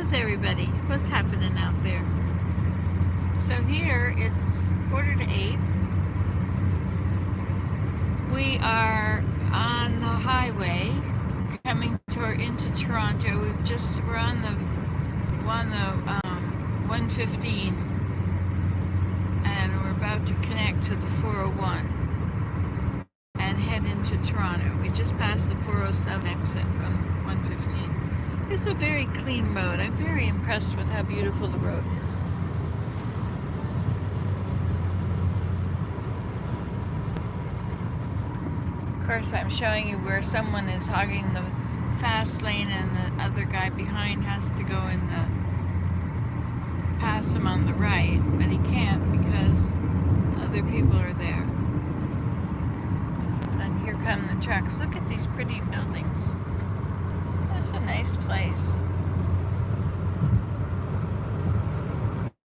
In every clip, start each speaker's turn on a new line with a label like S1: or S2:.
S1: How's everybody? What's happening out there? So here it's 7:45. We are on the highway coming into Toronto. We're on the 115, and we're about to connect to the 401 and head into Toronto. We just passed the 407 exit from 115. It's a very clean road. I'm very impressed with how beautiful the road is. Of course, I'm showing you where someone is hogging the fast lane and the other guy behind has to go in pass him on the right, but he can't because other people are there. And here come the trucks. Look at these pretty buildings. It's a nice place.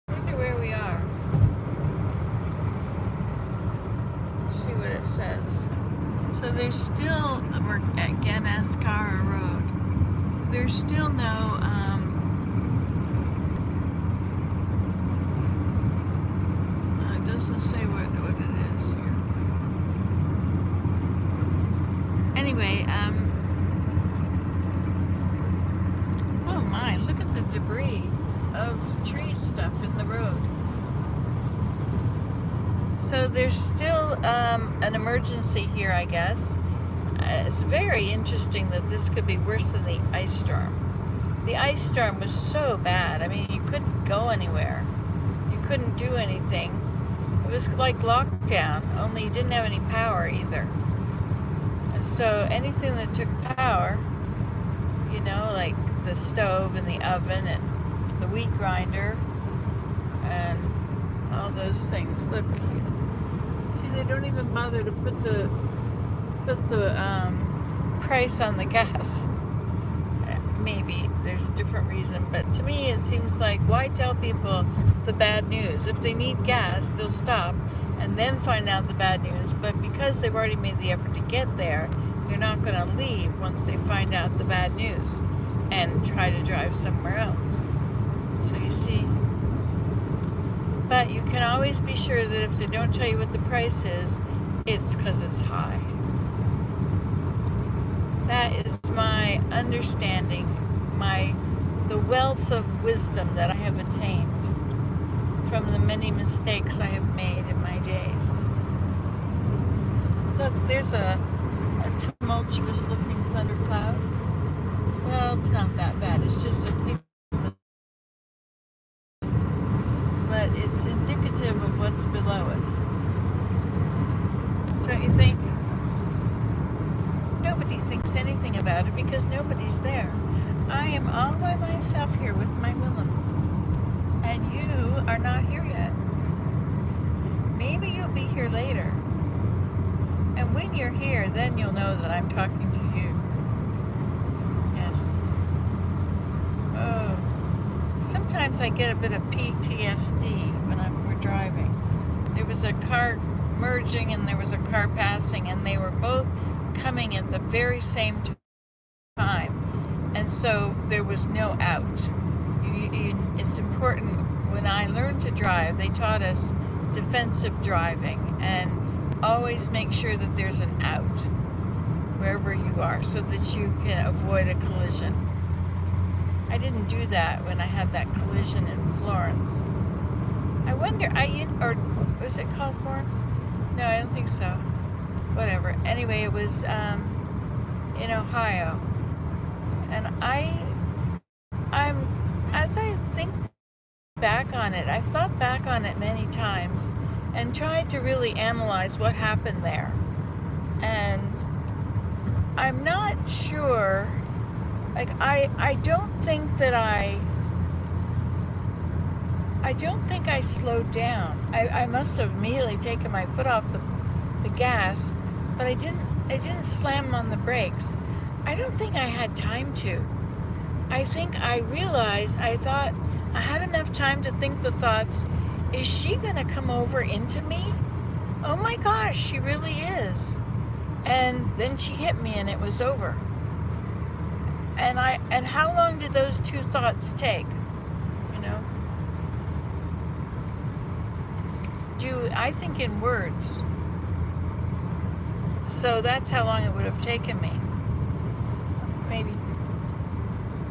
S1: I wonder where we are. Let's see what it says. So there's still, we're at Ganaskara Road. There's still no, it doesn't say what it is here. Anyway, oh my, look at the debris of tree stuff in the road. So there's still an emergency here, I guess. It's very interesting that this could be worse than the ice storm. The ice storm was so bad. I mean, you couldn't go anywhere. You couldn't do anything. It was like lockdown, only you didn't have any power either. And so anything that took power, you know, like the stove and the oven and the wheat grinder and all those things. Look, see, they don't even bother to put the price on the gas. Maybe there's a different reason, but to me it seems like, why tell people the bad news? If they need gas, they'll stop and then find out the bad news, but because they've already made the effort to get there, they're not going to leave once they find out the bad news and try to drive somewhere else. So you see, but you can always be sure that if they don't tell you what the price is, it's because it's high. That is my understanding, the wealth of wisdom that I have attained from the many mistakes I have made in my days. Look, there's a tumultuous looking thundercloud. Well, it's not that bad, it's just a big, but it's indicative of what's below it. Don't you think? Nobody thinks anything about it because nobody's there. I am all by myself here with my Willem. And you are not here yet. Maybe you'll be here later. And when you're here, then you'll know that I'm talking to you. Yes. Oh. Sometimes I get a bit of PTSD when we're driving. There was a car merging and there was a car passing, and they were both coming at the very same time, and so there was no out. It's important. When I learned to drive, they taught us defensive driving, and always make sure that there's an out wherever you are so that you can avoid a collision. I didn't do that when I had that collision in Florence. I wonder, or was it called Florence? No, I don't think so. Whatever. Anyway, it was in Ohio, and as I think back on it, I've thought back on it many times and tried to really analyze what happened there, and I'm not sure. Like I don't think that I slowed down. I must have immediately taken my foot off the gas, but I didn't slam on the brakes. I don't think I had time to. I think I realized, I thought I had enough time to think the thoughts, is she gonna come over into me? Oh my gosh, she really is. And then she hit me and it was over. And how long did those two thoughts take, you know? I think in words. So that's how long it would have taken me. Maybe,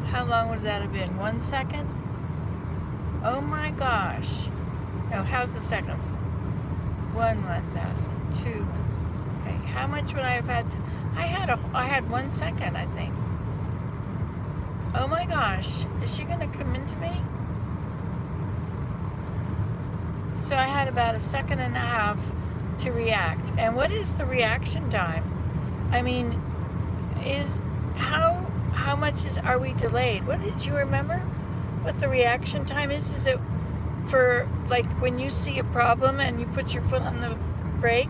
S1: how long would that have been? 1 second? Oh my gosh. No, how's the seconds? 1,000, 2. Okay, how much would I have had to, I had 1 second, I think. Oh my gosh, is she gonna come into me? So I had about 1.5 seconds to react. And what is the reaction time? I mean, how much are we delayed? What did you remember? What the reaction time is? Is it for, like, when you see a problem and you put your foot on the brake?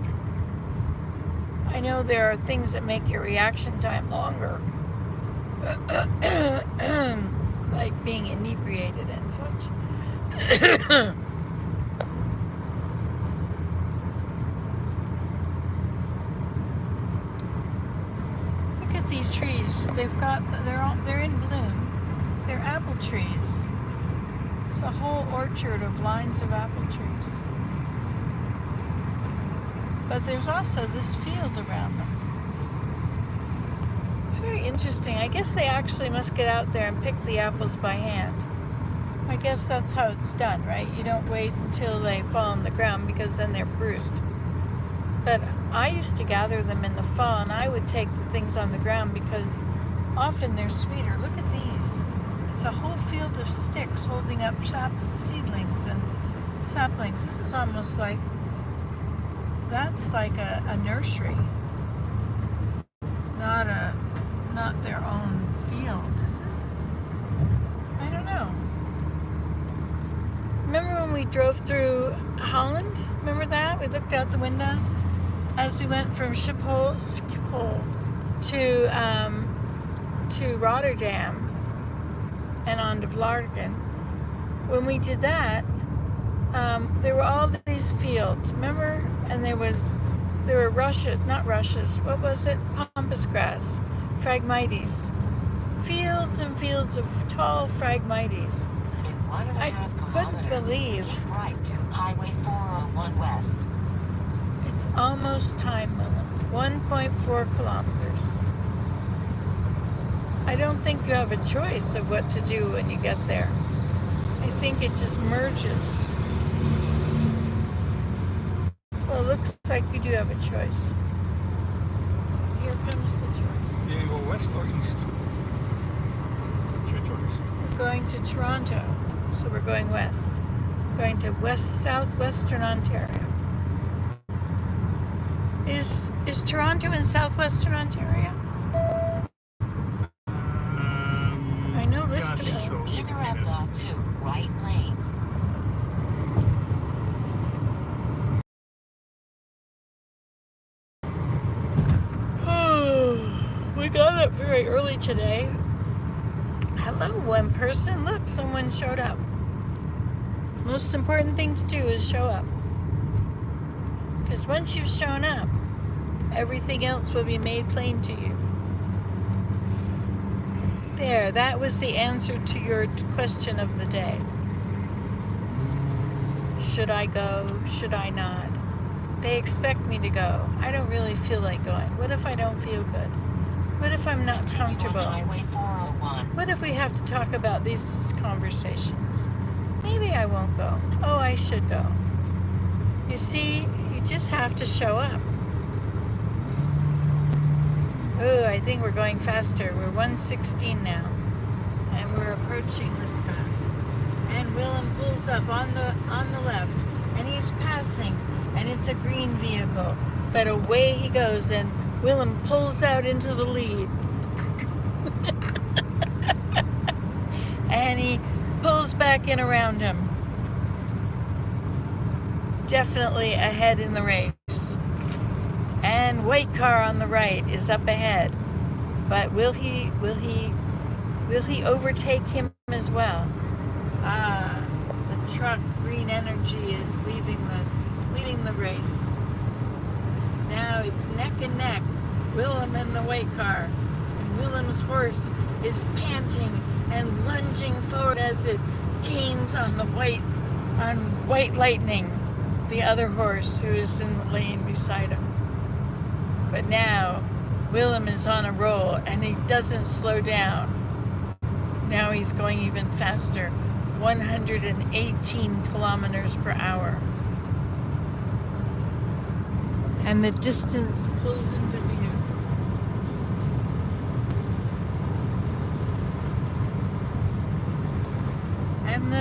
S1: I know there are things that make your reaction time longer. Like being inebriated and such. Look at these trees. They're in bloom. They're apple trees. It's a whole orchard of lines of apple trees. But there's also this field around them. It's very interesting. I guess they actually must get out there and pick the apples by hand. I guess that's how it's done, right? You don't wait until they fall on the ground because then they're bruised. But I used to gather them in the fall, and I would take the things on the ground because often they're sweeter. Look at these. It's a whole field of sticks holding up seedlings and saplings. This is almost like, that's like a nursery. Not their own field, is it? I don't know. Remember when we drove through Holland? Remember that? We looked out the windows as we went from Schiphol to Rotterdam and on to Vlaardingen. When we did that, there were all these fields, remember? And there were not rushes, what was it? Pampas grass, Phragmites. Fields and fields of tall Phragmites. I couldn't believe.
S2: Keep right to Highway 401 West.
S1: It's almost time, Willem. 1.4 kilometers. I don't think you have a choice of what to do when you get there. I think it just merges. Well, it looks like you do have a choice. Here comes the choice.
S3: Do you go west or east? That's your choice.
S1: We're going to Toronto, so we're going west. Going to southwestern Ontario. Is Toronto in southwestern Ontario? I know this to be.
S3: So.
S2: Either of the two right lanes.
S1: We got up very early today. Hello, one person. Look, someone showed up. The most important thing to do is show up. Because once you've shown up, everything else will be made plain to you. There, that was the answer to your question of the day. Should I go? Should I not? They expect me to go. I don't really feel like going. What if I don't feel good? What if I'm not comfortable?
S2: Highway 401.
S1: What if we have to talk about these conversations? Maybe I won't go. Oh, I should go. You see, you just have to show up. Oh, I think we're going faster. We're 116 now. And we're approaching this guy. And Willem pulls up on the left. And he's passing. And it's a green vehicle. But away he goes, and Willem pulls out into the lead. And he pulls back in around him. Definitely ahead in the race. And white car on the right is up ahead. But will he overtake him as well? The truck, Green Energy, is leading the race. Now it's neck and neck, Willem and the white car. And Willem's horse is panting and lunging as it gains on White Lightning, the other horse who is in the lane beside him. But now Willem is on a roll and he doesn't slow down. Now he's going even faster, 118 kilometers per hour. And the distance pulls into view. And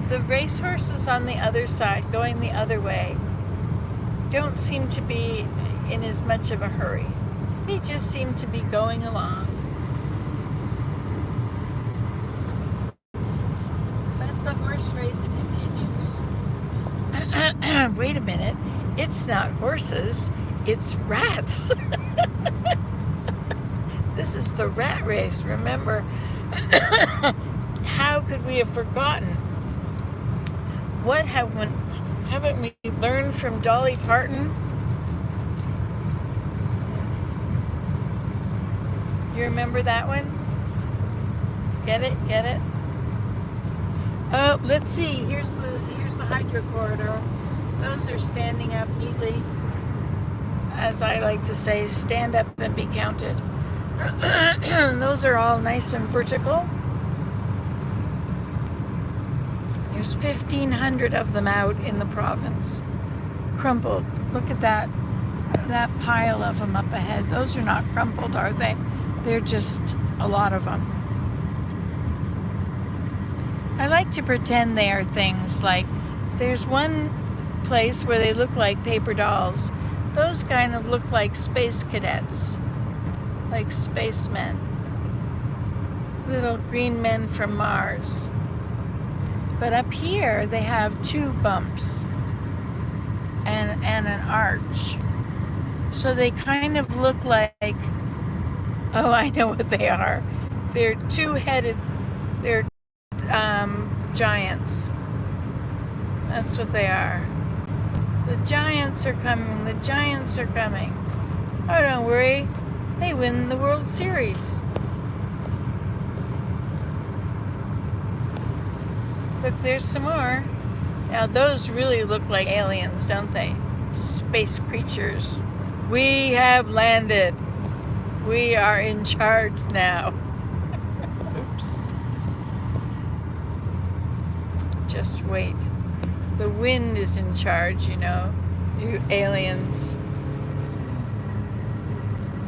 S1: the racehorses on the other side, going the other way, don't seem to be in as much of a hurry. They just seem to be going along. But the horse race continues. Wait a minute. It's not horses, it's rats. This is the rat race, remember? How could we have forgotten? Haven't we learned from Dolly Parton? You remember that one? Get it? Oh, let's see. Here's the hydro corridor. Those are standing up neatly. As I like to say, stand up and be counted. Those are all nice and vertical. There's 1,500 of them out in the province. Crumpled. Look at that pile of them up ahead. Those are not crumpled, are they? They're just a lot of them. I like to pretend they are things like, there's one place where they look like paper dolls. Those kind of look like space cadets, like spacemen, little green men from Mars. But up here they have two bumps and an arch. So they kind of look like, oh, I know what they are. They're two-headed, they're giants. That's what they are. The giants are coming. Oh, don't worry. They win the World Series. Look, there's some more. Now, those really look like aliens, don't they? Space creatures. We have landed. We are in charge now. Oops. Just wait. The wind is in charge, you know. You aliens.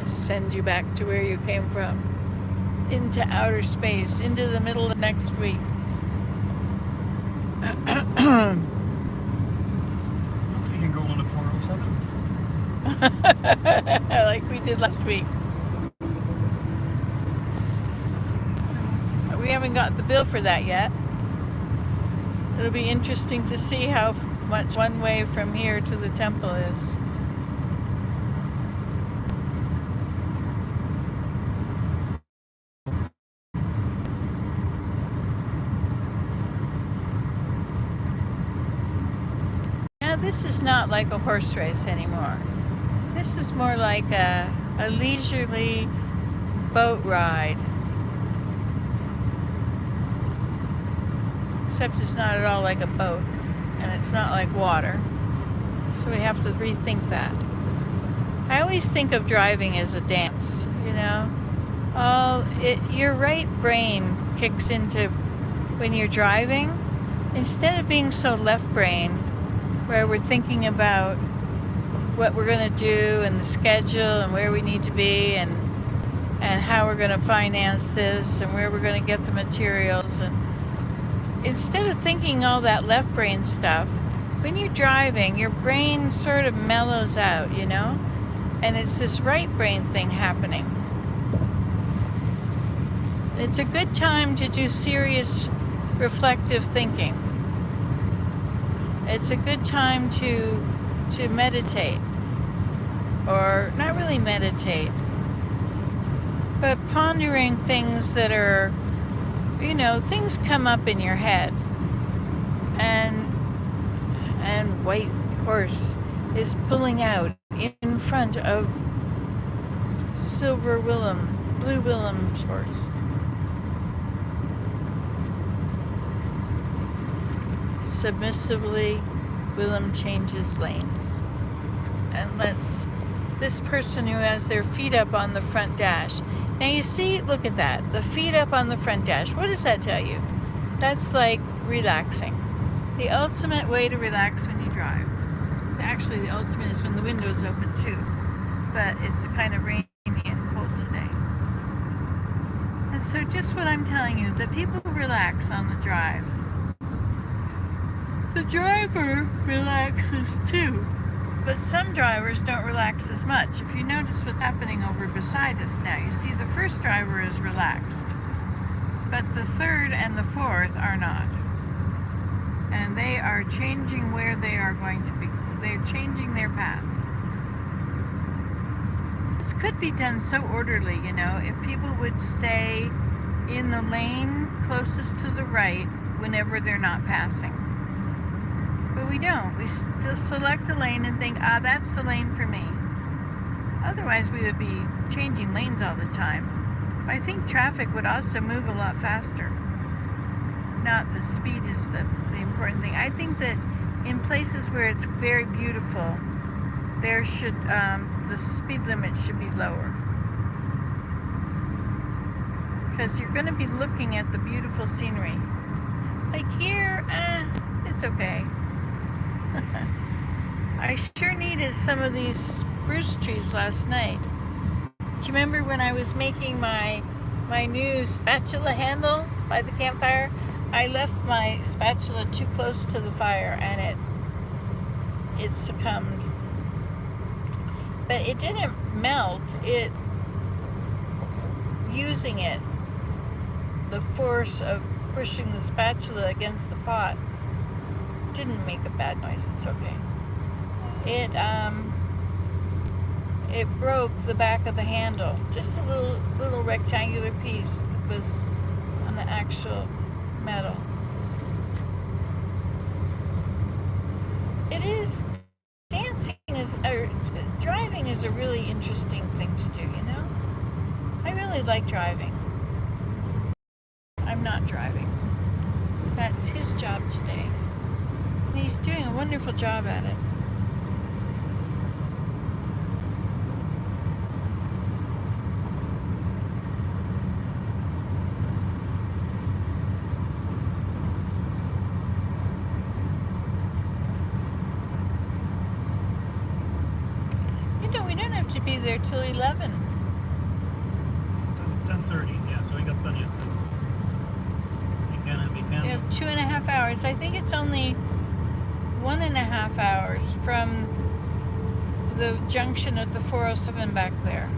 S1: Send you back to where you came from. Into outer space. Into the middle of next week.
S3: We can go on a 407.
S1: Like we did last week. We haven't got the bill for that yet. It'll be interesting to see how much one way from here to the temple is. Now this is not like a horse race anymore. This is more like a leisurely boat ride. Except it's not at all like a boat, and it's not like water. So we have to rethink that. I always think of driving as a dance, you know? Your right brain kicks into when you're driving. Instead of being so left-brained, where we're thinking about what we're going to do and the schedule and where we need to be and how we're going to finance this and where we're going to get the materials. And instead of thinking all that left brain stuff, when you're driving, your brain sort of mellows out, you know? And it's this right brain thing happening. It's a good time to do serious reflective thinking. It's a good time to meditate. Or not really meditate, but pondering things that are, you know, things come up in your head. And White Horse is pulling out in front of Blue Willem's horse. submissively, Willem changes lanes and lets this person who has their feet up on the front dash. Now you see, look at that, the feet up on the front dash. What does that tell you? That's like relaxing. The ultimate way to relax when you drive. Actually, the ultimate is when the window's open too, but it's kind of rainy and cold today. And so just what I'm telling you, that people relax on the drive. The driver relaxes too, but some drivers don't relax as much. If you notice what's happening over beside us now, you see the first driver is relaxed, but the third and the fourth are not. And they are changing where they are going to be. They're changing their path. This could be done so orderly, you know, if people would stay in the lane closest to the right whenever they're not passing. But we don't. We still select a lane and think, that's the lane for me. Otherwise, we would be changing lanes all the time. But I think traffic would also move a lot faster. Not the speed is the important thing. I think that in places where it's very beautiful, there should the speed limit should be lower, because you're going to be looking at the beautiful scenery. Like here, it's okay. I sure needed some of these spruce trees last night. Do you remember when I was making my new spatula handle by the campfire? I left my spatula too close to the fire and it succumbed. But it didn't melt. Using it, the force of pushing the spatula against the pot didn't make a bad noise. It's okay. It broke the back of the handle. Just a little rectangular piece that was on the actual metal. It is, driving is a really interesting thing to do, you know? I really like driving. I'm not driving. That's his job today. And he's doing a wonderful job at it. We don't have to be there till 11.
S3: 10:30, yeah, so we got plenty of time. We can.
S1: We have 2.5 hours. I think it's only 1.5 hours from the junction at the 407 back there.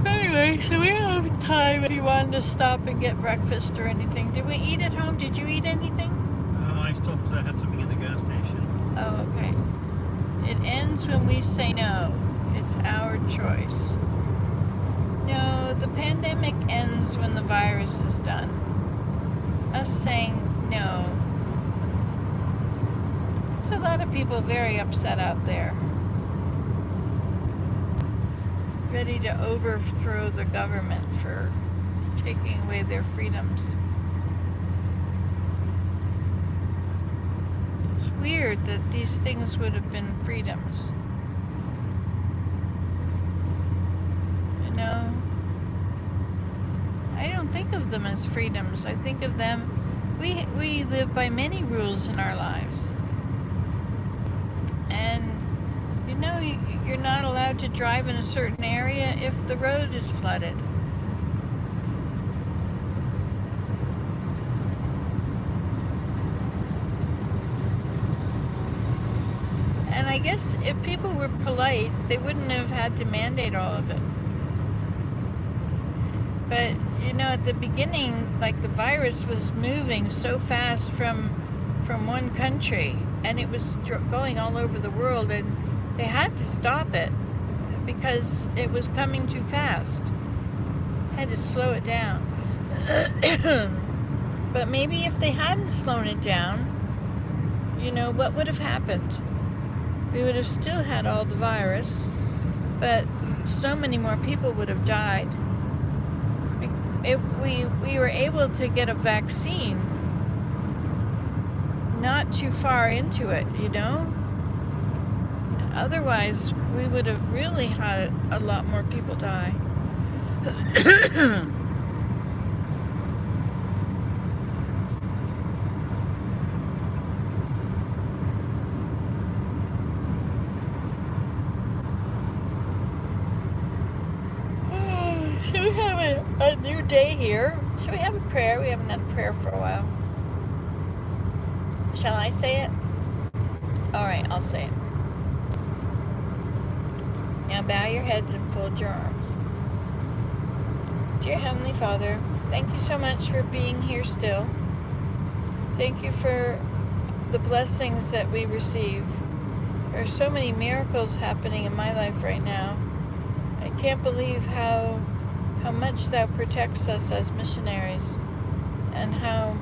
S1: Anyway, so we have time if you wanted to stop and get breakfast or anything. Did we eat at home? Did you eat anything?
S3: I stopped, I had something in the gas station.
S1: Oh, okay. It ends when we say no. It's our choice. No, the pandemic ends when the virus is done. Us saying no. There's a lot of people very upset out there. Ready to overthrow the government for taking away their freedoms. It's weird that these things would have been freedoms. You know, I don't think of them as freedoms. I think of them, we live by many rules in our lives. And you know, you're not allowed to drive in a certain area if the road is flooded. And I guess if people were polite, they wouldn't have had to mandate all of it. But, you know, at the beginning, like the virus was moving so fast from one country, and it was going all over the world, and they had to stop it because it was coming too fast. Had to slow it down. But maybe if they hadn't slowed it down, you know, what would have happened? We would have still had all the virus, but so many more people would have died. we were able to get a vaccine not too far into it, you know? Otherwise, we would have really had a lot more people die. Should we have a new day here? Should we have a prayer? We haven't had a prayer for a while. Shall I say it? Alright, I'll say it. Now bow your heads and fold your arms. Dear Heavenly Father, thank you so much for being here still. Thank you for the blessings that we receive. There are so many miracles happening in my life right now. I can't believe how much Thou protects us as missionaries, and how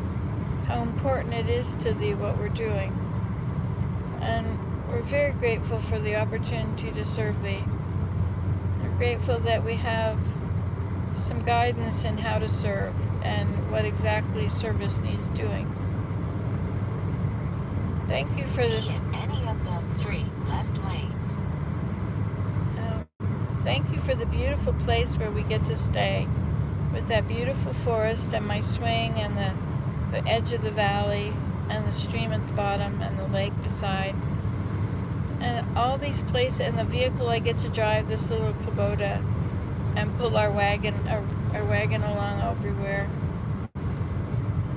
S1: important it is to Thee what we're doing. And we're very grateful for the opportunity to serve Thee. We're grateful that we have some guidance in how to serve and what exactly service needs doing. Thank you for this.
S2: In any of the 3 left lanes.
S1: Thank you for the beautiful place where we get to stay, with that beautiful forest and my swing and the edge of the valley and the stream at the bottom and the lake beside. And all these places, and the vehicle I get to drive, this little Kubota, and pull our wagon along everywhere.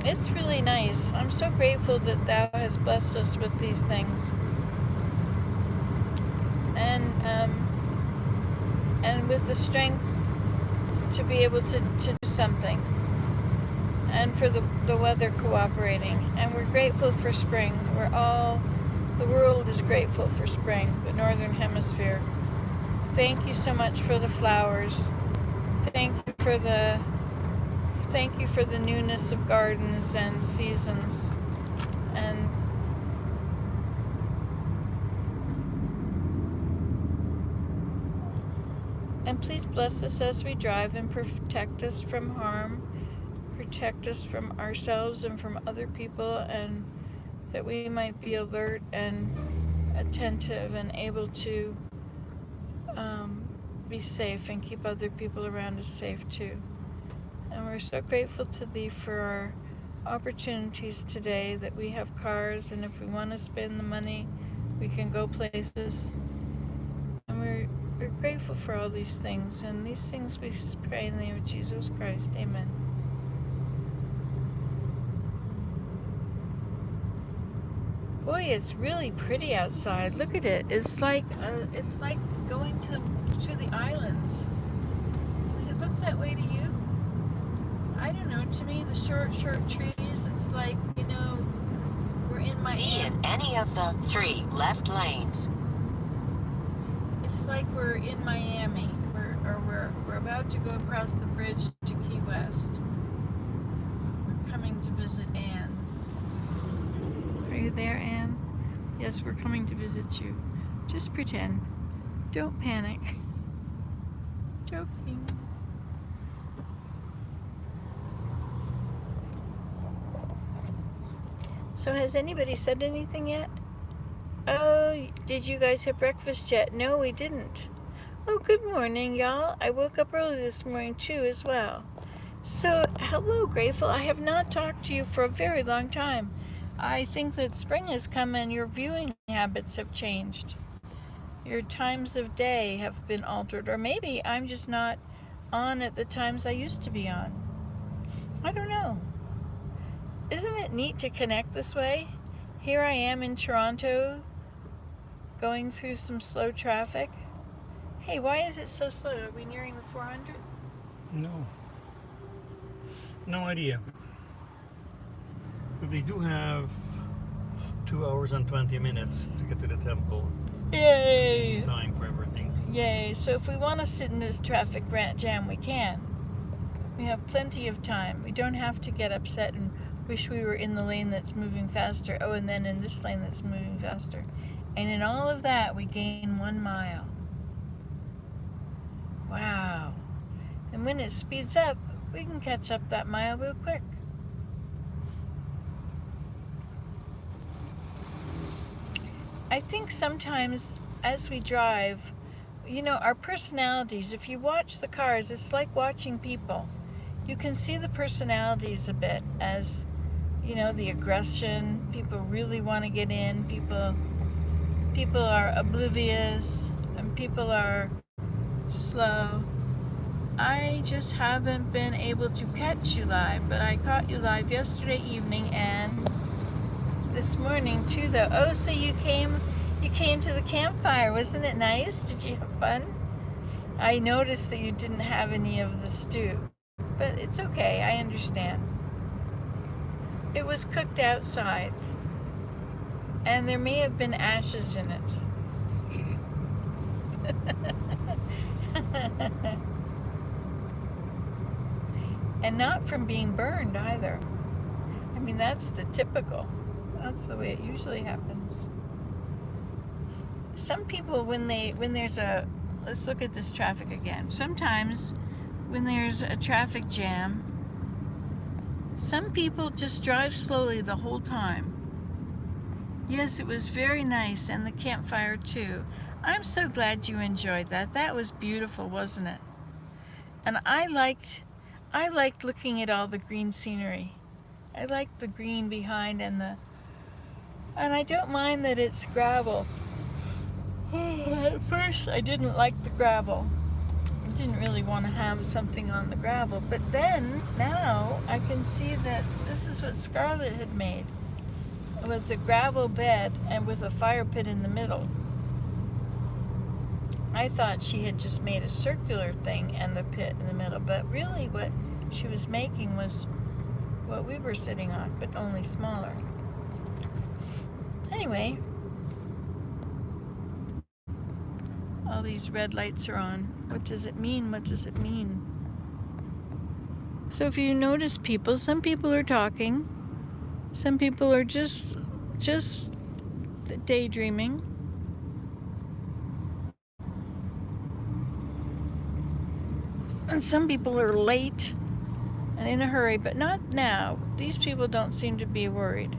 S1: It's really nice. I'm so grateful that Thou has blessed us with these things. And with the strength to be able to do something. And for the weather cooperating. And we're grateful for spring. The world is grateful for spring, the northern hemisphere. Thank you so much for the flowers. Thank you for the newness of gardens and seasons. And please bless us as we drive and protect us from harm. Protect us from ourselves and from other people, and that we might be alert and attentive and able to be safe and keep other people around us safe too. And we're so grateful to Thee for our opportunities today, that we have cars, and if we want to spend the money, we can go places. And we're grateful for all these things, and these things we pray in the name of Jesus Christ. Amen. Boy, it's really pretty outside. Look at it. It's like going to the islands. Does it look that way to you? I don't know. To me, the short trees, it's like, you know, we're in
S2: Be
S1: Miami.
S2: in any of the 3 left lanes.
S1: It's like we're in Miami. We're about to go across the bridge to Key West. We're coming to visit Anne. Are you there, Anne? Yes, we're coming to visit you. Just pretend. Don't panic. Joking. So has anybody said anything yet? Oh, did you guys have breakfast yet? No, we didn't. Oh, good morning, y'all. I woke up early this morning, too, as well. So, hello, Grateful. I have not talked to you for a very long time. I think that spring has come and your viewing habits have changed. Your times of day have been altered. Or maybe I'm just not on at the times I used to be on. I don't know. Isn't it neat to connect this way? Here I am in Toronto, going through some slow traffic. Hey, why is it so slow? Are we nearing the 400?
S3: No idea. But we do have 2 hours and 20 minutes to get to the temple.
S1: Yay!
S3: Time for everything.
S1: Yay! So if we want to sit in this traffic jam, we can. We have plenty of time. We don't have to get upset and wish we were in the lane that's moving faster. Oh, and then in this lane that's moving faster. And in all of that, we gain 1 mile. Wow. And when it speeds up, We can catch up that mile real quick. I think sometimes as we drive, our personalities, if you watch the cars, it's like watching people. You can see the personalities a bit as, the aggression. People really want to get in. People are oblivious, and people are slow. I just haven't been able to catch you live, but I caught you live yesterday evening and this morning too, though. Oh, so you came to the campfire. Wasn't it nice? Did you have fun? I noticed that you didn't have any of the stew, but it's okay. I understand. It was cooked outside, and there may have been ashes in it. And not from being burned either. I mean, that's the way it usually happens. Some people, let's look at this traffic again. Sometimes when there's a traffic jam, some people just drive slowly the whole time. Yes, it was very nice, and the campfire too. I'm so glad you enjoyed that. That was beautiful, wasn't it? And I liked looking at all the green scenery. I liked the green behind and I don't mind that it's gravel. At first I didn't like the gravel. I didn't really want to have something on the gravel, but then now I can see that this is what Scarlett had made. It was a gravel bed and with a fire pit in the middle. I thought she had just made a circular thing and the pit in the middle, but really what she was making was what we were sitting on, but only smaller. Anyway, all these red lights are on. What does it mean? What does it mean? So if you notice people, some people are talking, some people are just daydreaming. And some people are late and in a hurry, but not now. These people don't seem to be worried.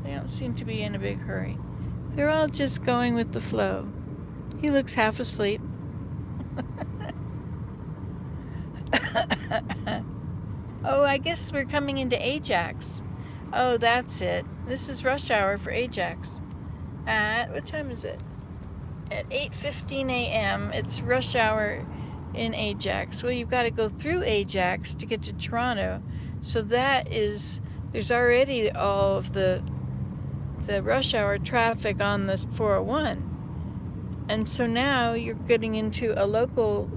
S1: They don't seem to be in a big hurry. They're all just going with the flow. He looks half asleep. Oh, I guess we're coming into Ajax. Oh, that's it. This is rush hour for Ajax. What time is it? At 8:15 a.m. It's rush hour in Ajax. Well, you've got to go through Ajax to get to Toronto. So there's already all of the rush hour traffic on this 401. And so now you're getting into a local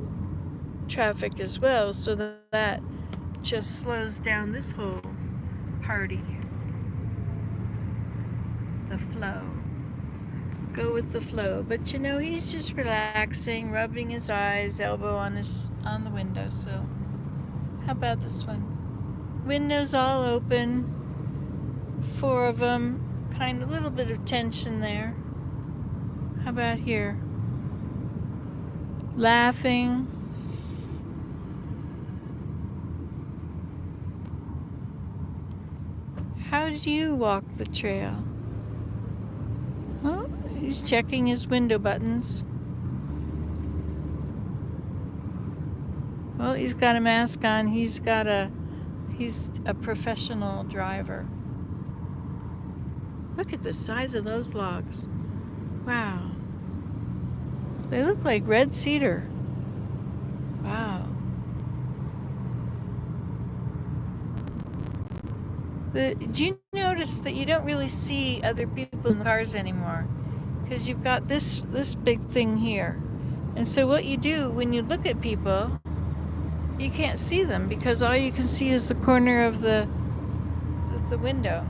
S1: traffic as well, so that just slows down this whole party. The flow. Go with the flow. But he's just relaxing, rubbing his eyes, elbow on the window. So how about this one? Windows all open. 4 of them. Kind of a little bit of tension there. How about here? Laughing. How do you walk the trail? Oh, he's checking his window buttons. Well, he's got a mask on. He's a professional driver. Look at the size of those logs. Wow. They look like red cedar. Wow. Do you notice that you don't really see other people in the cars anymore? Because you've got this big thing here. And so what you do when you look at people, you can't see them because all you can see is the corner of the window.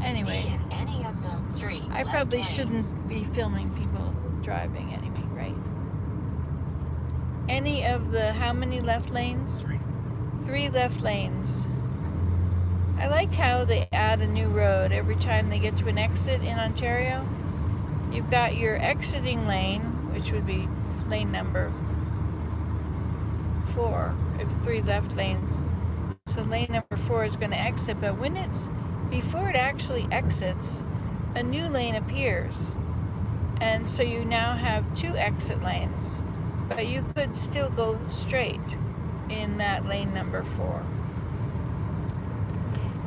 S1: Anyway,
S2: Any of the 3
S1: I
S2: left
S1: probably
S2: lanes.
S1: shouldn't be filming people driving anyway, right? Any of the, how many left lanes?
S3: 3.
S1: 3 left lanes. I like how they add a new road every time they get to an exit in Ontario. You've got your exiting lane, which would be lane number 4 if 3 left lanes. So lane number 4 is going to exit, but before it actually exits, a new lane appears. And so you now have 2 exit lanes, but you could still go straight in that lane number 4.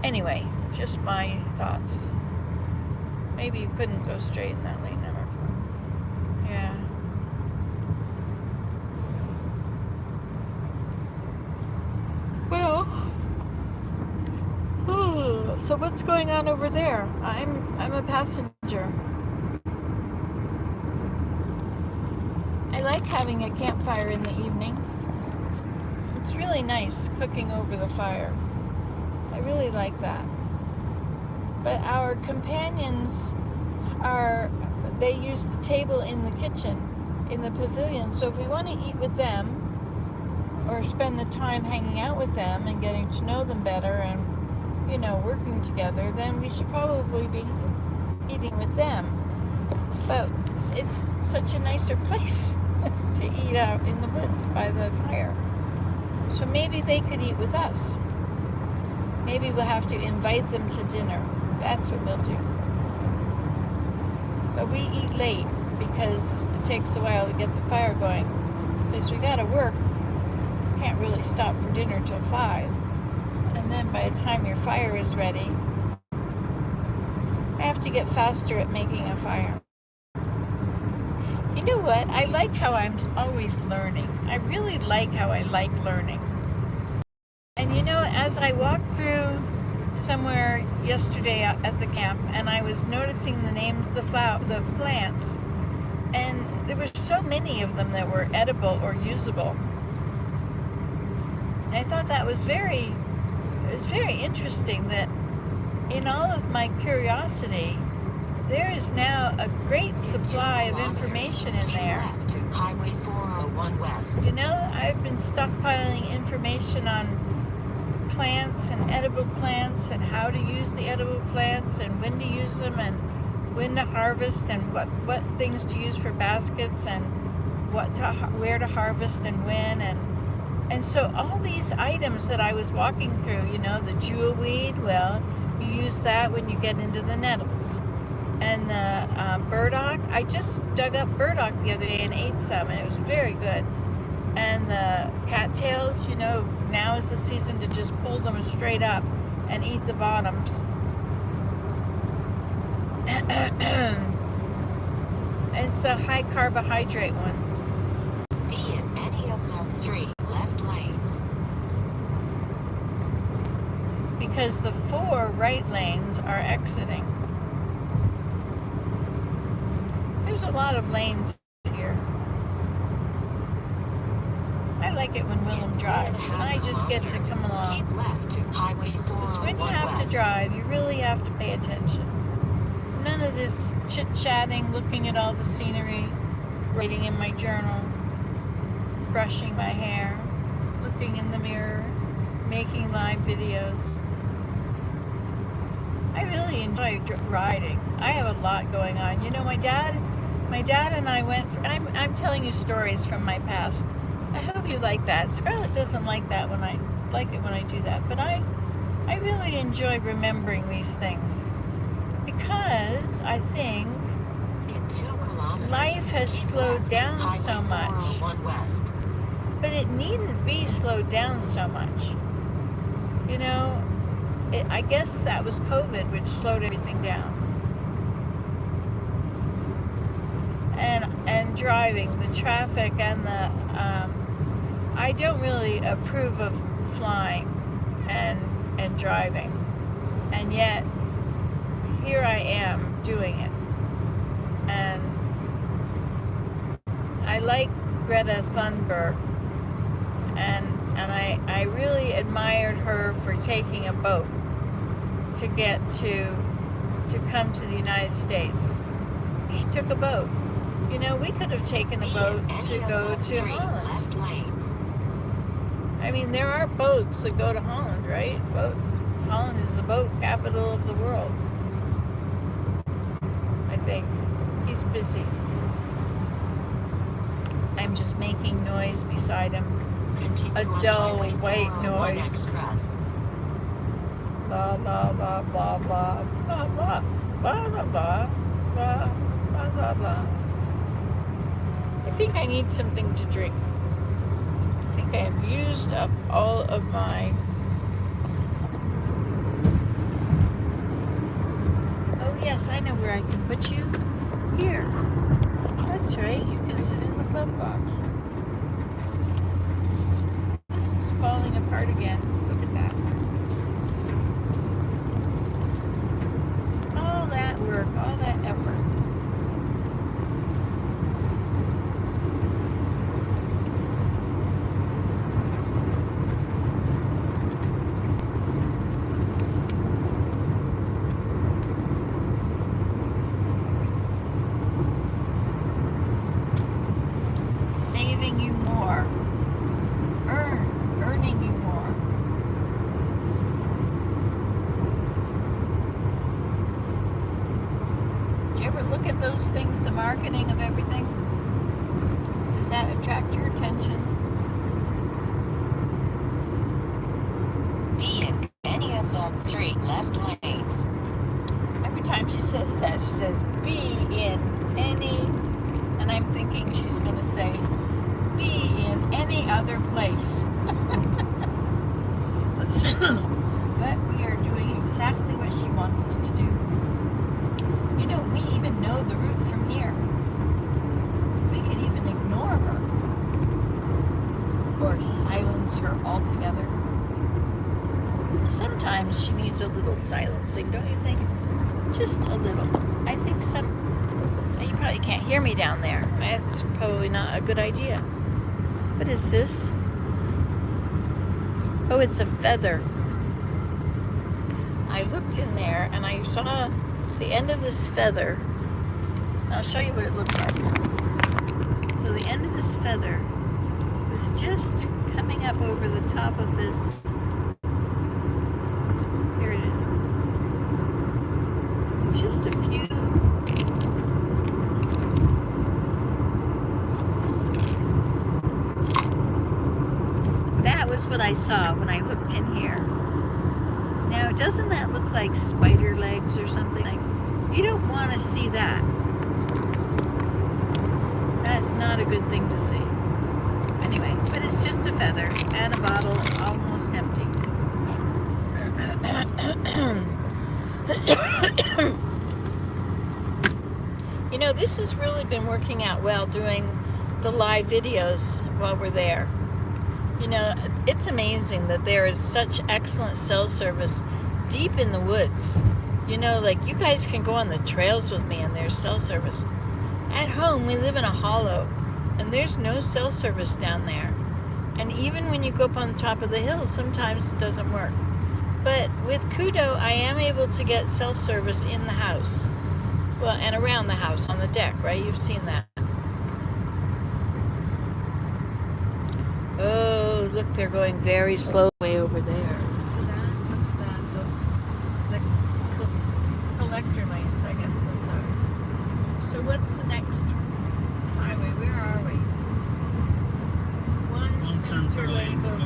S1: Anyway, just my thoughts. Maybe you couldn't go straight in that lane number 4. Yeah. Well, so what's going on over there? I'm a passenger. I like having a campfire in the evening. It's really nice cooking over the fire. I really like that. But our companions they use the table in the kitchen, in the pavilion. So if we want to eat with them, or spend the time hanging out with them and getting to know them better and, working together, then we should probably be eating with them. But it's such a nicer place to eat out in the woods by the fire. So maybe they could eat with us. Maybe we'll have to invite them to dinner. That's what we'll do. But we eat late because it takes a while to get the fire going. Because we gotta work. Can't really stop for dinner till 5. And then by the time your fire is ready, I have to get faster at making a fire. You know what? I like how I'm always learning. I really like how I like learning. And as I walked through somewhere yesterday at the camp, and I was noticing the names of the plants, and there were so many of them that were edible or usable. And I thought that was very interesting that in all of my curiosity, there is now a great supply of information in there.
S2: Left to Highway 401 West.
S1: I've been stockpiling information on plants and edible plants and how to use the edible plants and when to use them and when to harvest and what things to use for baskets and where to harvest and when and so all these items that I was walking through, the jewelweed, well, you use that when you get into the nettles. And the burdock, I just dug up burdock the other day and ate some, and it was very good. And the cattails, now is the season to just pull them straight up and eat the bottoms. It's a high carbohydrate one.
S2: Be in any of the 3 left lanes.
S1: Because the 4 right lanes are exiting. There's a lot of lanes here. I like it when Willem drives, and I just get to come along.
S2: Keep left to Highway 401
S1: Because when you have to drive, you really have to pay attention. None of this chit-chatting, looking at all the scenery, writing in my journal, brushing my hair, looking in the mirror, making live videos. I really enjoy riding. I have a lot going on. My dad and I went for, I'm telling you stories from my past. I hope you like that. Scarlett doesn't like that when I do that, but I really enjoy remembering these things because I think
S2: in 2 kilometers,
S1: life has slowed down so much.
S2: 401 West.
S1: But it needn't be slowed down so much. I guess that was COVID which slowed everything down. And driving, the traffic and the I don't really approve of flying and driving. And yet here I am doing it. And I like Greta Thunberg, and I really admired her for taking a boat to get to come to the United States. She took a boat. We could have taken a boat to go to Holland.
S2: Left lanes.
S1: I mean, there are boats that go to Holland, right? Holland is the boat capital of the world. I think. He's busy. I'm just making noise beside him.
S2: Continue
S1: a
S2: on
S1: dull
S2: Highway
S1: white
S2: 401
S1: noise.
S2: Express.
S1: Blah blah blah blah blah blah blah blah blah blah blah blah blah blah. I think I need something to drink. I think I have used up all of my. Oh yes, I know where I can put you. Here. That's right. You can sit in the glove box. This is falling apart again. Look at that. All that work, all that effort. Saving you more. Earning you more. Do you ever look at those things, the marketing of everything? Does that attract your attention?
S2: Be in any of the 3 left lanes.
S1: Every time she says that, she says, be in any, and I'm thinking she's going to say, be in any other place. But we are doing exactly what she wants us to do. You know, we even know the route from here. We could even ignore her. Or silence her altogether. Sometimes she needs a little silencing, don't you think? Just a little. I think you probably can't hear me down there. That's probably not a good idea. What is this? Oh, it's a feather. I looked in there and I saw the end of this feather. I'll show you what it looked like. So the end of this feather was just coming up over the top of this. Here it is. Just a few. That was what I saw when I looked in here. Now, doesn't that look like spider legs or something? Like, you don't want to see that. That's not a good thing to see. Anyway, but it's just a feather and a bottle almost empty. You know, this has really been working out well, doing the live videos while we're there. You know, it's amazing that there is such excellent cell service deep in the woods. You know, like, you guys can go on the trails with me and there's cell service. At home, we live in a hollow and there's no cell service down there. And even when you go up on the top of the hill, sometimes it doesn't work. But with Kudo, I am able to get cell service in the house. Well, and around the house, on the deck, right? You've seen that. Oh, look, they're going very slow way over there. See that? Look at that. The collector lanes, I guess those are. So what's the next highway? Where are we? One center lane before.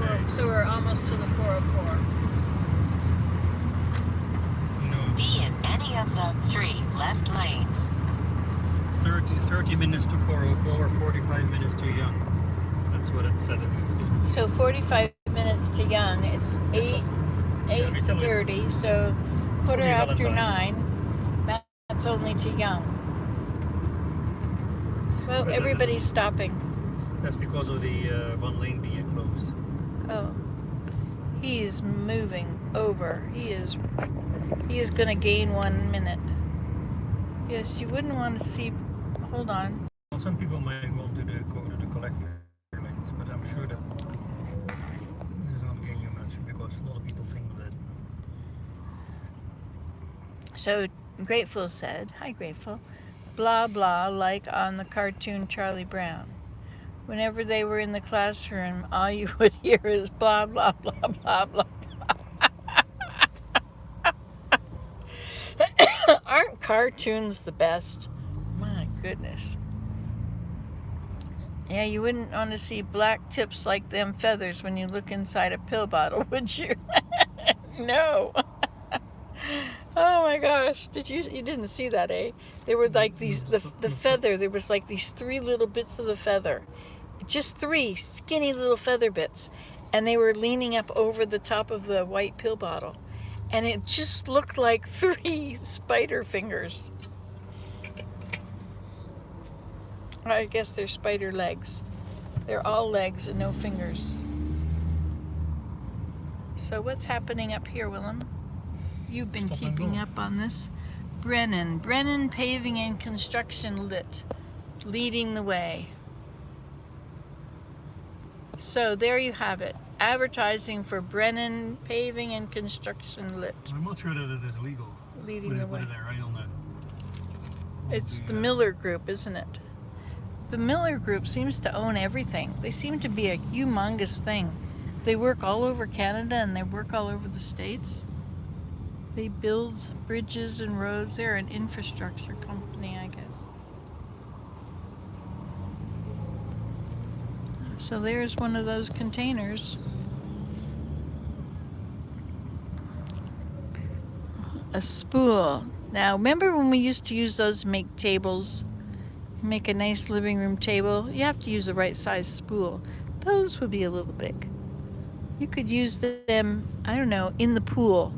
S3: Okay.
S1: So we're almost to the 404.
S3: No,
S2: Be in any of the 3 left lanes.
S3: 30 minutes to 404, 45 minutes to Young. That's what it said.
S1: So 45 minutes to Young. It's 8:30. So quarter
S3: only
S1: after
S3: Valentine.
S1: 9. That's only to Young. Well,
S3: But
S1: everybody's stopping.
S3: That's because of the one lane being closed.
S1: Oh, he's moving over. He is going to gain 1 minute. Yes, you wouldn't want to see. Hold on.
S3: Well, some people might want to go to the collector lanes, but I'm sure that this won't gain you much because a lot of people think that.
S1: So Grateful said, "Hi, Grateful. Blah blah, like on the cartoon Charlie Brown. Whenever they were in the classroom, all you would hear is blah blah blah blah blah." Aren't cartoons the best? My goodness. Yeah, you wouldn't want to see black tips like them feathers when you look inside a pill bottle, would you? No. Oh my gosh, you didn't see that, eh? There were like these, the feather, there was like these 3 little bits of the feather. Just 3 skinny little feather bits. And they were leaning up over the top of the white pill bottle. And it just looked like 3 spider fingers. I guess they're spider legs. They're all legs and no fingers. So what's happening up here, Willem? You've been
S3: Stop and
S1: keeping
S3: go.
S1: up on this. Brennan Paving and Construction Lit, leading the way. So there you have it. Advertising for Brennan Paving and Construction Lit,
S3: I'm not sure that it is legal.
S1: leading the way.
S3: With it right on the,
S1: It's the Miller Group, isn't it? The Miller Group seems to own everything. They seem to be a humongous thing. They work all over Canada and they work all over the States. They build bridges and roads. They're an infrastructure company, I guess. So there's one of those containers. A spool. Now, remember when we used to use those to make tables? Make a nice living room table? You have to use the right size spool. Those would be a little big. You could use them, I don't know, in the pool.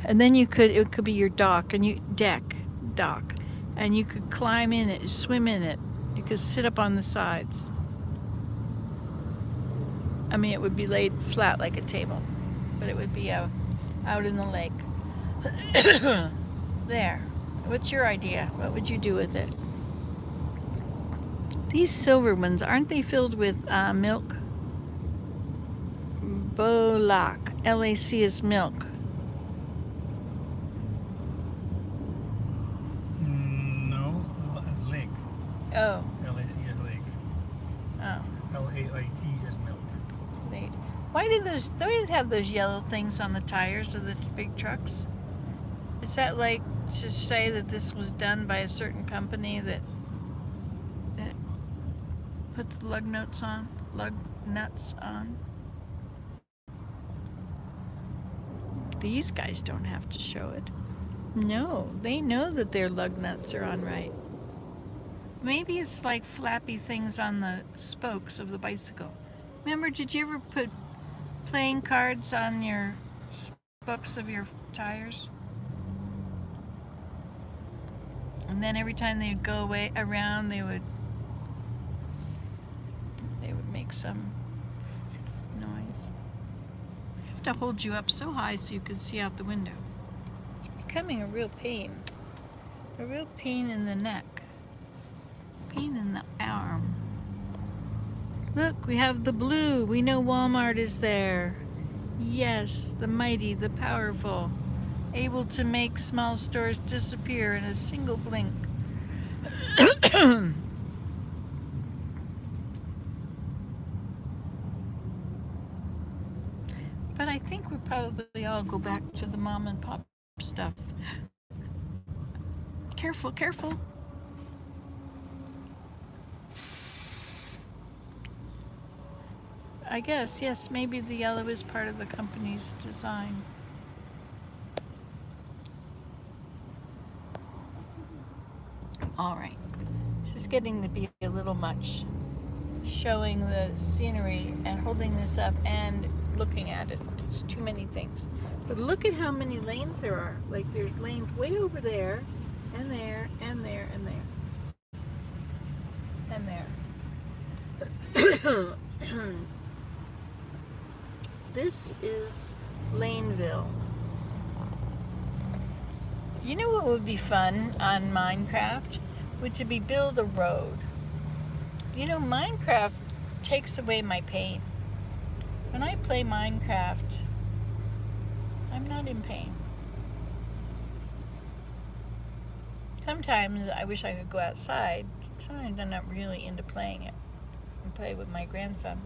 S1: And then it could be your dock, and and you could climb in it, swim in it. You could sit up on the sides. I mean, it would be laid flat like a table, but it would be out in the lake. There. What's your idea? What would you do with it? These silver ones, aren't they filled with milk? Bolac. L-A-C is milk.
S3: No, it's lake.
S1: Oh.
S3: L-A-C is lake.
S1: Oh.
S3: L-A-I-T is milk.
S1: Why do they have those yellow things on the tires of the big trucks? Is that like to say that this was done by a certain company that put the lug nuts on? These guys don't have to show it. No, they know that their lug nuts are on right. Maybe it's like flappy things on the spokes of the bicycle. Remember, did you ever put playing cards on your spokes of your tires? And then every time they'd go around, they would make some noise. I have to hold you up so high so you can see out the window. It's becoming a real pain. A real pain in the neck. Pain in the arm. Look, we have the blue. We know Walmart is there. Yes, the mighty, the powerful. Able to make small stores disappear in a single blink. But I think we probably all go back to the mom and pop stuff. Careful, careful. I guess, yes, maybe the yellow is part of the company's design. All right, this is getting to be a little much. Showing the scenery and holding this up and looking at it. It's too many things. But look at how many lanes there are. Like there's lanes way over there, and there, and there, and there. And there. This is Laneville. You know what would be fun on Minecraft? Would to be build a road. You know, Minecraft takes away my pain. When I play Minecraft, I'm not in pain. Sometimes I wish I could go outside. Sometimes I'm not really into playing it. And play with my grandson.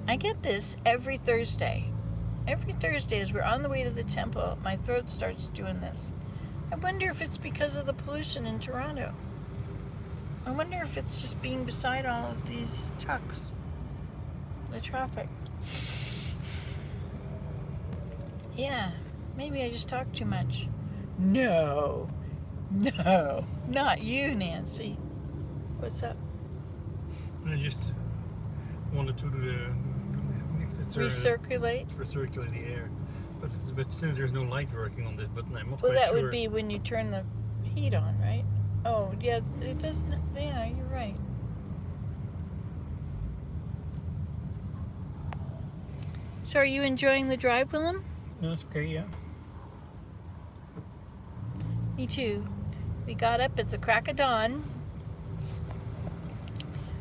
S1: I get this every Thursday. Every Thursday as we're on the way to the temple, my throat starts doing this. I wonder if it's because of the pollution in Toronto. I wonder if it's just being beside all of these trucks. The traffic. Yeah, maybe I just talk too much. No, not you, Nancy. What's up?
S3: I just wanted to do the
S1: Recirculate?
S3: recirculate the air. But since there's no light working on this button, I'm not
S1: Well,
S3: quite
S1: that
S3: sure.
S1: would be when you turn the heat on, right? Oh, yeah, it doesn't. Yeah, you're right. So, are you enjoying the drive, Willem?
S3: No, that's okay, yeah.
S1: Me too. We got up at the crack of dawn.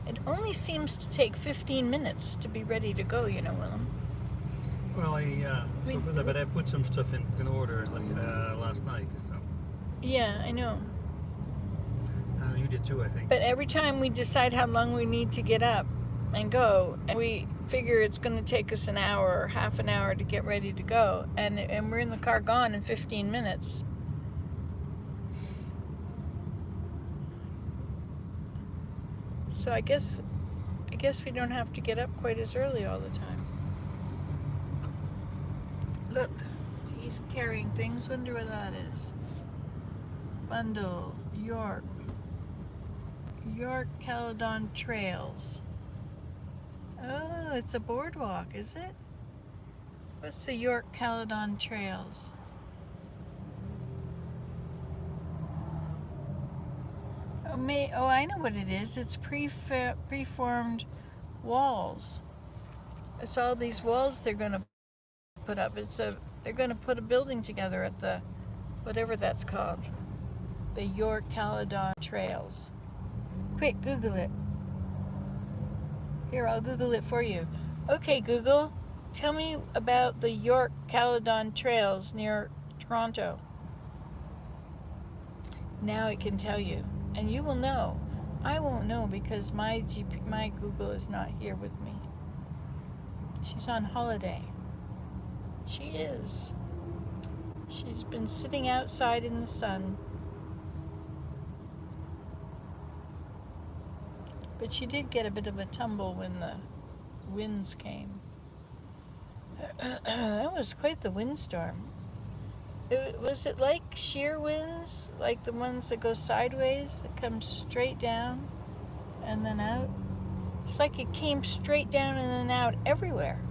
S1: It only seems to take 15 minutes to be ready to go, you know, Willem.
S3: Well, but I put some stuff in order last night. So.
S1: Yeah, I know.
S3: You did too, I think.
S1: But every time we decide how long we need to get up and go, and we figure it's going to take us an hour or half an hour to get ready to go, and we're in the car gone in 15 minutes. So I guess we don't have to get up quite as early all the time. Look, he's carrying things. Wonder what that is. Bundle, York Caledon Trails. Oh, it's a boardwalk, is it? What's the York Caledon Trails? Oh, I know what it is. It's preformed walls. It's all these walls they're going to put up. They're going to put a building together at the whatever that's called. The York Caledon Trails. Quick, Google it. Here, I'll Google it for you. Okay, Google, tell me about the York Caledon Trails near Toronto. Now it can tell you. And you will know. I won't know because my Google is not here with me. She's on holiday. She is. She's been sitting outside in the sun. But she did get a bit of a tumble when the winds came. That was quite the windstorm. Was it like shear winds? Like the ones that go sideways, that come straight down and then out? It's like it came straight down and then out everywhere.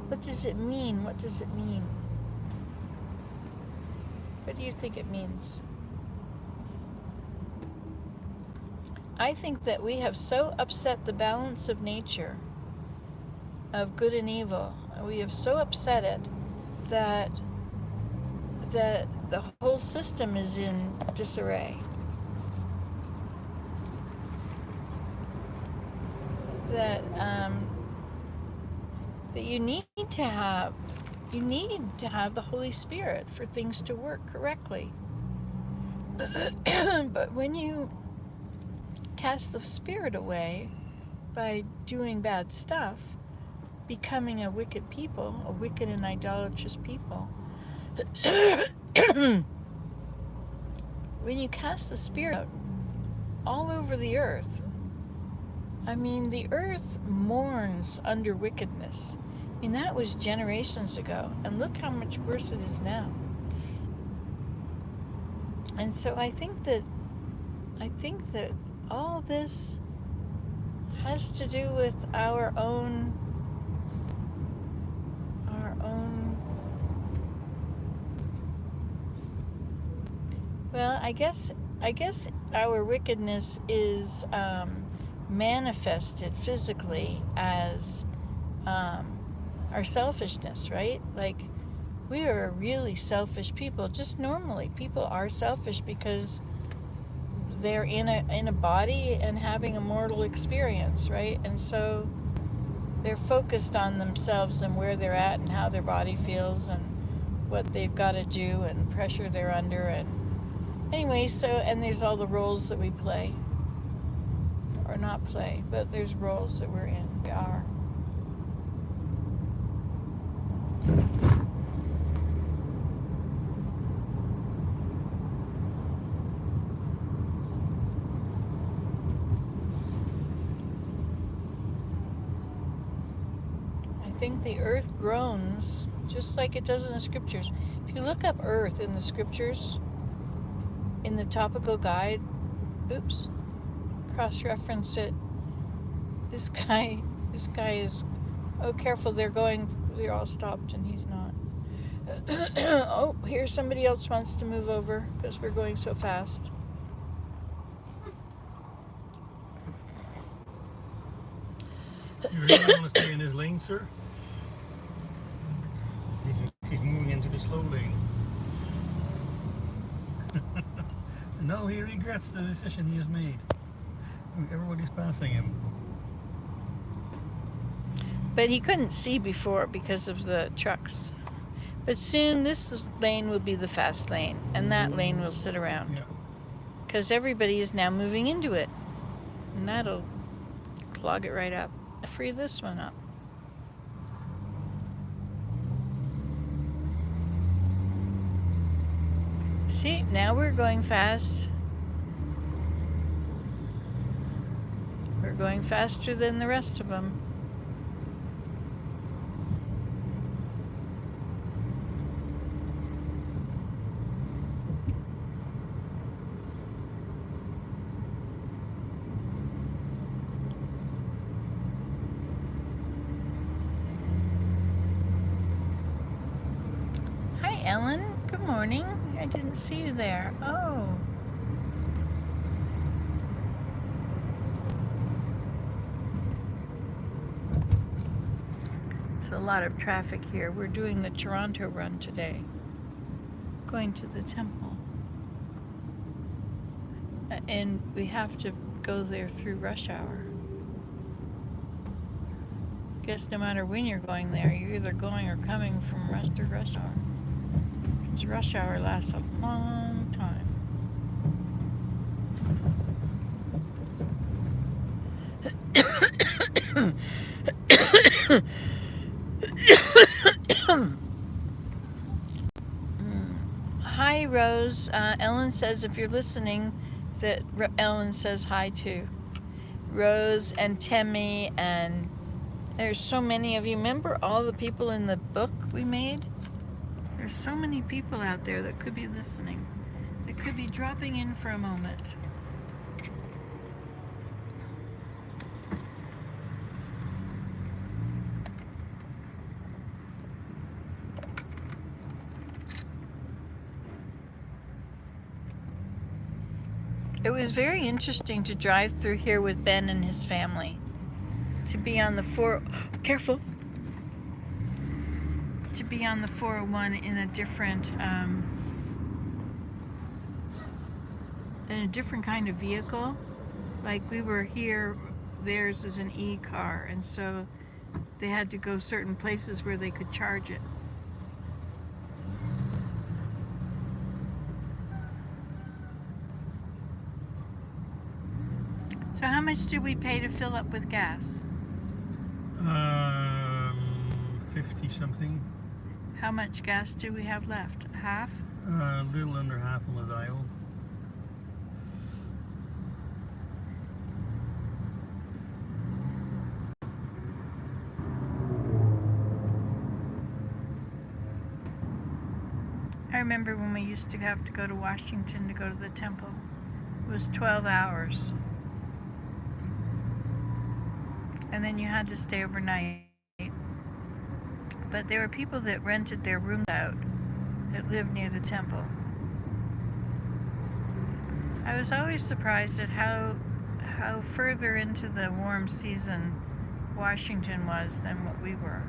S1: What does it mean? What does it mean? What do you think it means? I think that we have so upset the balance of nature, of good and evil. We have so upset it that the whole system is in disarray. That you need to have the Holy Spirit for things to work correctly. But when you cast the Spirit away by doing bad stuff, becoming a wicked people, a wicked and idolatrous people, when you cast the Spirit out all over the earth, I mean, the earth mourns under wickedness. I mean, that was generations ago, and look how much worse it is now. And so I think that all this has to do with our own well, I guess our wickedness is manifested physically as our selfishness, right? Like, we are really selfish people. Just normally, people are selfish because they're in a body and having a mortal experience, right? And so they're focused on themselves and where they're at and how their body feels and what they've got to do and pressure they're under. And anyway, so, and there's all the roles that we play, or not play, but there's roles that we're in. We are. think the earth groans just like it does in the scriptures. If you look up earth in the scriptures, in the topical guide, oops, cross-reference it. This guy is, oh, careful, they're all stopped and he's not. Oh, here somebody else wants to move over because we're going so fast.
S3: You really want to stay in this lane, sir? He's moving into the slow lane. And now he regrets the decision he has made. Everybody's passing him.
S1: But he couldn't see before because of the trucks. But soon this lane will be the fast lane, and that lane will sit around.
S3: Yeah.
S1: Because everybody is now moving into it. And that'll clog it right up. Free this one up. See, now we're going fast. We're going faster than the rest of them. Hi, Ellen. Good morning. I didn't see you there. Oh. There's a lot of traffic here. We're doing the Toronto run today. Going to the temple. And we have to go there through rush hour. Guess no matter when you're going there, you're either going or coming from rush hour. Because rush hour lasts a long time. Hi, Rose. Ellen says if you're listening, that Ellen says hi too. Rose and Temmie, and there's so many of you. Remember all the people in the book we made? There's so many people out there that could be listening, that could be dropping in for a moment. It was very interesting to drive through here with Ben and his family. To be on the careful. To be on the 401 in a different kind of vehicle. Like we were here, theirs is an e-car, and so they had to go certain places where they could charge it. So how much did we pay to fill up with gas?
S3: 50 something.
S1: How much gas do we have left? Half?
S3: A little under half on the dial.
S1: I remember when we used to have to go to Washington to go to the temple. It was 12 hours. And then you had to stay overnight. But there were people that rented their rooms out that lived near the temple. I was always surprised at how further into the warm season Washington was than what we were.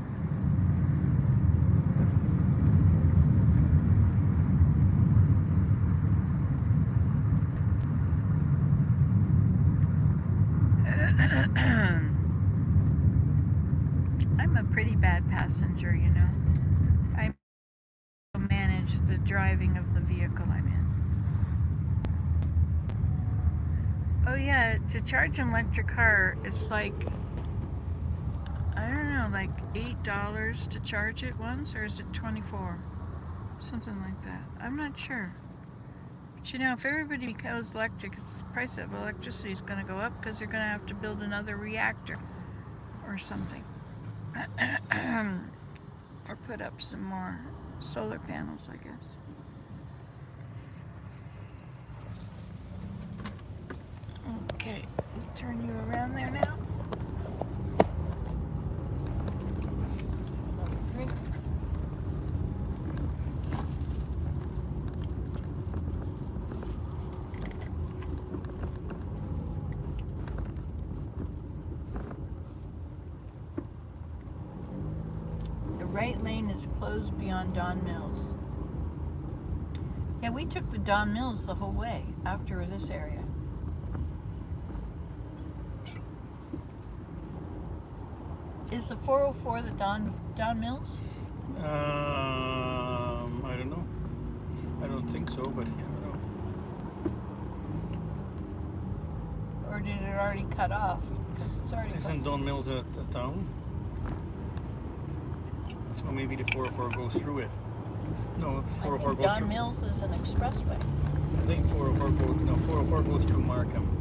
S1: I'm a pretty bad passenger, you know. I manage the driving of the vehicle I'm in. Oh yeah, to charge an electric car, it's like, I don't know, like $8 to charge it once, or is it 24? Something like that. I'm not sure. But you know, if everybody goes electric, the price of electricity is going to go up because they're going to have to build another reactor or something. Or put up some more solar panels, I guess. Okay, turn you around there now. Drink. The right lane is closed beyond Don Mills. Yeah, we took the Don Mills the whole way after this area. Is the 404 the Don Mills?
S3: I don't know. I don't think so, but yeah, I don't know.
S1: Or did it already cut off? Because it's already
S3: Isn't Don Mills a town? So maybe the 404 goes through it. No,
S1: I
S3: 404
S1: think
S3: goes
S1: Don
S3: through.
S1: Mills is an expressway.
S3: I think 404 goes through Markham.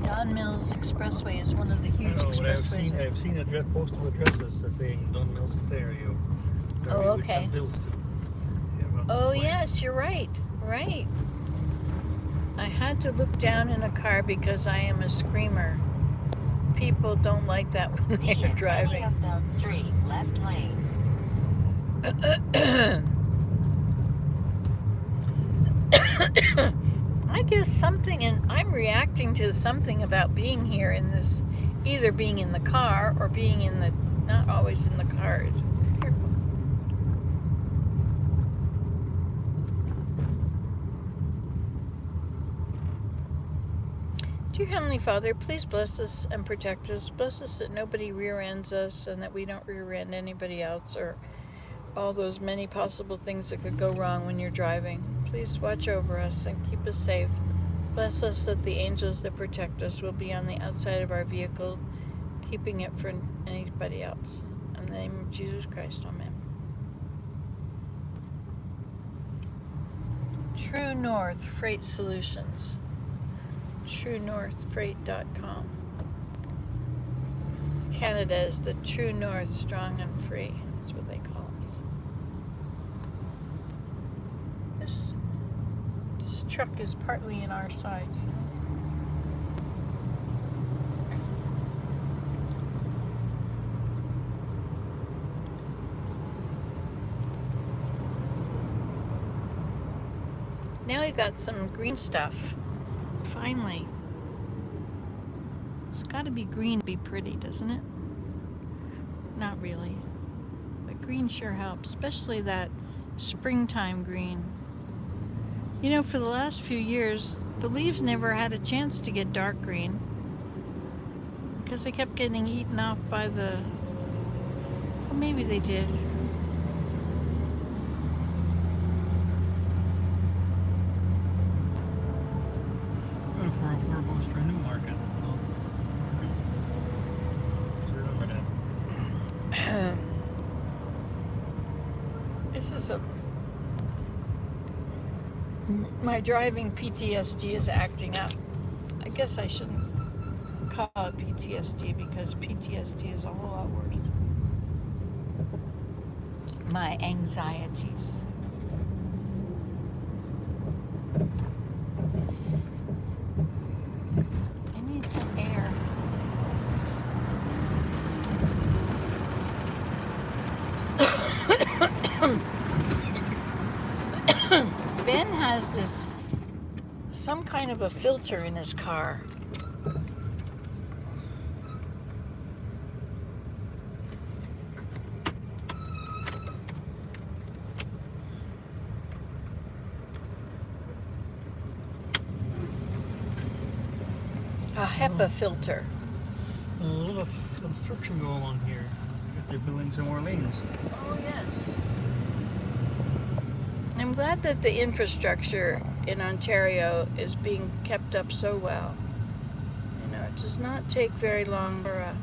S1: Don Mills Expressway is one of the huge
S3: I know, but
S1: expressways.
S3: I've seen postal addresses that say Don Mills, Ontario.
S1: Oh,
S3: With
S1: okay.
S3: some bills too. Yeah, well,
S1: Oh
S3: fine.
S1: yes, you're right. Right. I had to look down in a car because I am a screamer. People don't like that when
S2: Be
S1: they're
S2: in
S1: driving.
S2: any of the 3 left lanes.
S1: I guess something, and I'm reacting to something about being here in this, either being in the car or being in the, not always in the car. Careful. Dear Heavenly Father, please bless us and protect us. Bless us that nobody rear ends us and that we don't rear end anybody else, or all those many possible things that could go wrong when you're driving. Please watch over us and keep us safe. Bless us that the angels that protect us will be on the outside of our vehicle, keeping it from anybody else. In the name of Jesus Christ, amen. True North Freight Solutions. TrueNorthFreight.com. Canada is the True North, strong and free. That's what they call us. This truck is partly in our side, you know. Now we got some green stuff. Finally. It's got to be green to be pretty, doesn't it? Not really. But green sure helps, especially that springtime green. You know, for the last few years, the leaves never had a chance to get dark green because they kept getting eaten off by the... Well, maybe they did.
S3: The 404 goes through Newmarket. To remember that.
S1: This is a... My driving PTSD is acting up. I guess I shouldn't call it PTSD because PTSD is a whole lot worse. My anxieties. I need some air. Ben has some kind of a filter in his car. A HEPA filter.
S3: A lot of construction going on here. They're building some more lanes.
S1: Oh, yes. I'm glad that the infrastructure in Ontario is being kept up so well. You know, it does not take very long for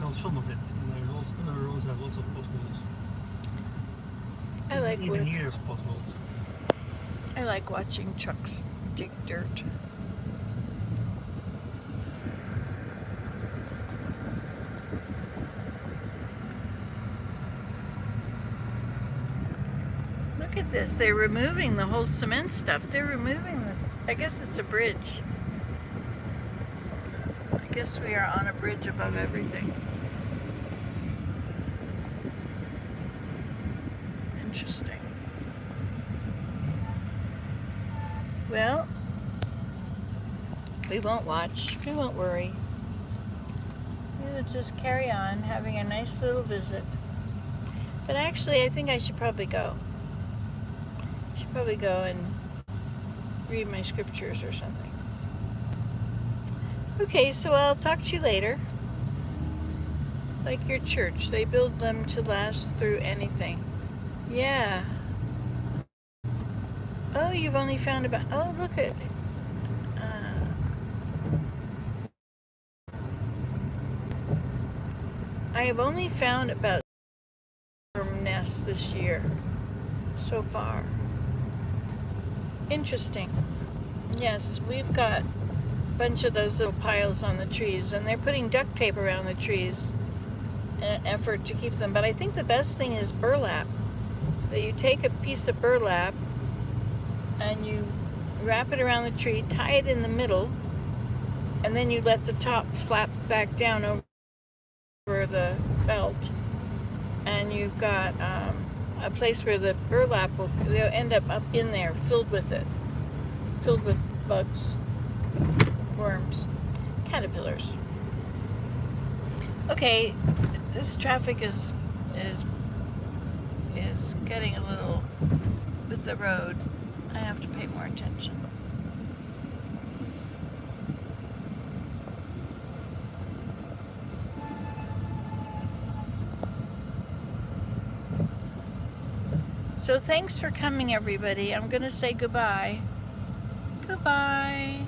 S3: Well, some of it. And other roads have lots of potholes.
S1: I like
S3: Even here there's potholes.
S1: I like watching trucks dig dirt. Look at this. They're removing the whole cement stuff. They're removing this. I guess it's a bridge. I guess we are on a bridge above everything. Interesting. Well, we won't watch. We won't worry. We will just carry on having a nice little visit. But actually, I think I should probably go. I should probably go and read my scriptures or something. Okay, so I'll talk to you later. Like your church, they build them to last through anything. Yeah. Oh, you've only found about... Oh, look at... I have only found about nests this year so far. Interesting. Yes, we've got a bunch of those little piles on the trees, and they're putting duct tape around the trees in an effort to keep them. But I think the best thing is burlap. That you take a piece of burlap and you wrap it around the tree, tie it in the middle, and then you let the top flap back down over the belt, and you've got a place where the burlap they'll end up in there, filled with bugs, worms, caterpillars. Okay, this traffic is getting a little with the road. I have to pay more attention. So thanks for coming, everybody. I'm going to say goodbye. Goodbye.